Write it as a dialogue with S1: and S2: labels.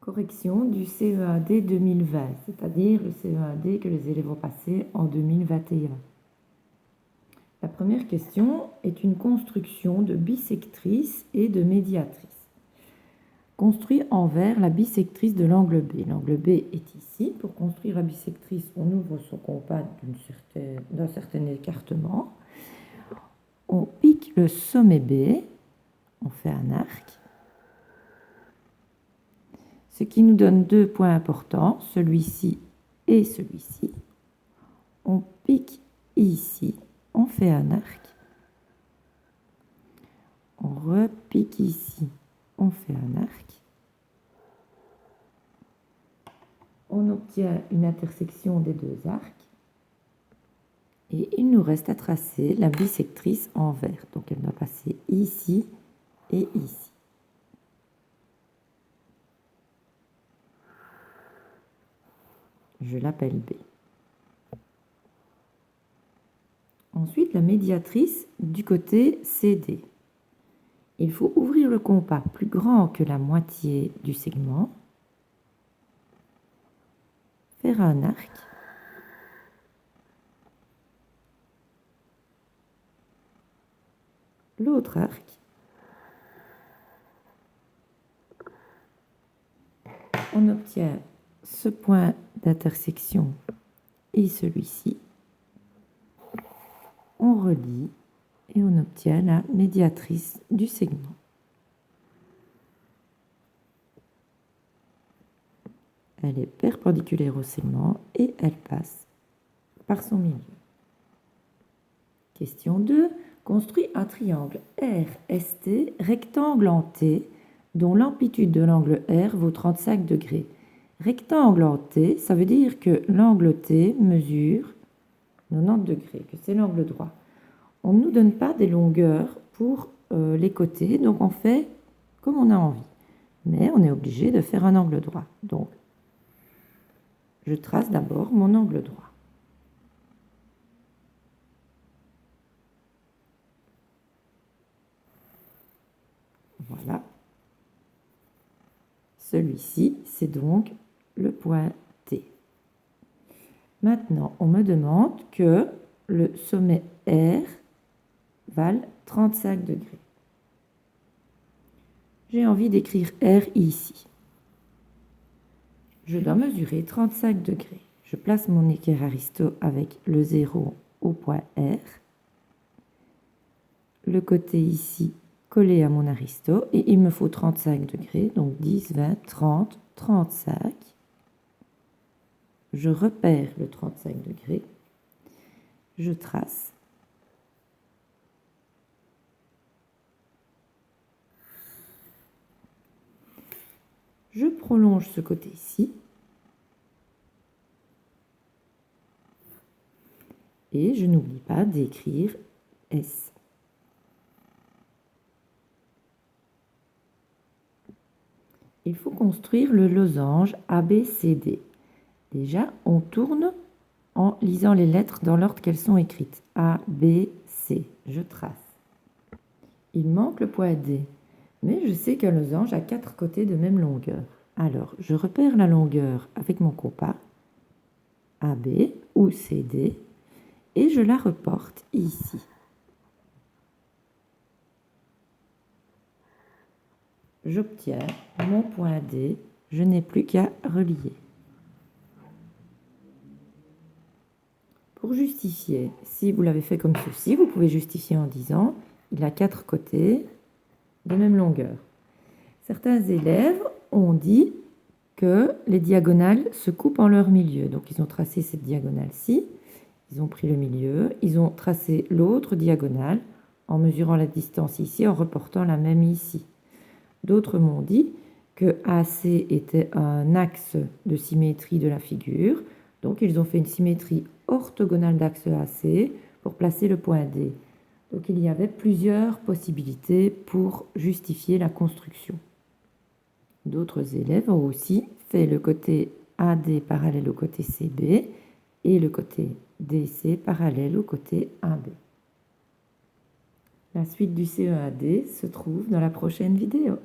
S1: Correction du CEAD 2020, c'est-à-dire le CEAD que les élèves ont passé en 2021. La première question est une construction de bissectrice et de médiatrice. Construit en verre la bissectrice de l'angle B. L'angle B est ici. Pour construire la bissectrice, on ouvre son compas d'un certain écartement. On pique le sommet B, on fait un arc, ce qui nous donne deux points importants, celui-ci et celui-ci. On pique ici, on fait un arc, on repique ici, on fait un arc, on obtient une intersection des deux arcs, et il nous reste à tracer la bissectrice en verre. Donc elle doit passer ici et ici. Je l'appelle B. Ensuite, la médiatrice du côté CD. Il faut ouvrir le compas plus grand que la moitié du segment, faire un arc, l'autre arc, on obtient ce point d'intersection et celui-ci, on relie et on obtient la médiatrice du segment. Elle est perpendiculaire au segment et elle passe par son milieu. Question 2. Construis un triangle RST rectangle en T dont l'amplitude de l'angle R vaut 35 degrés. Rectangle en T, ça veut dire que l'angle T mesure 90 degrés, que c'est l'angle droit. On ne nous donne pas des longueurs pour les côtés, donc on fait comme on a envie. Mais on est obligé de faire un angle droit. Donc, je trace d'abord mon angle droit. Voilà. Celui-ci, c'est donc le point T. Maintenant, on me demande que le sommet R vale 35 degrés. J'ai envie d'écrire R ici. Je dois mesurer 35 degrés. Je place mon équerre aristo avec le 0 au point R. Le côté ici collé à mon aristo et il me faut 35 degrés, donc 10, 20, 30, 35. Je repère le 35 degrés. Je trace. Je prolonge ce côté-ci. Et je n'oublie pas d'écrire S. Il faut construire le losange ABCD. Déjà, on tourne en lisant les lettres dans l'ordre qu'elles sont écrites. A, B, C. Je trace. Il manque le point D, mais je sais qu'un losange a 4 côtés de même longueur. Alors, je repère la longueur avec mon compas, AB ou CD, et je la reporte ici. J'obtiens mon point D, je n'ai plus qu'à relier. Pour justifier, si vous l'avez fait comme ceci, vous pouvez justifier en disant il a 4 côtés de même longueur. Certains élèves ont dit que les diagonales se coupent en leur milieu. Donc ils ont tracé cette diagonale-ci, ils ont pris le milieu, ils ont tracé l'autre diagonale en mesurant la distance ici, en reportant la même ici. D'autres m'ont dit que AC était un axe de symétrie de la figure, donc ils ont fait une symétrie orthogonale d'axe AC pour placer le point D. Donc il y avait plusieurs possibilités pour justifier la construction. D'autres élèves ont aussi fait le côté AD parallèle au côté CB et le côté DC parallèle au côté AB. La suite du CEAD se trouve dans la prochaine vidéo.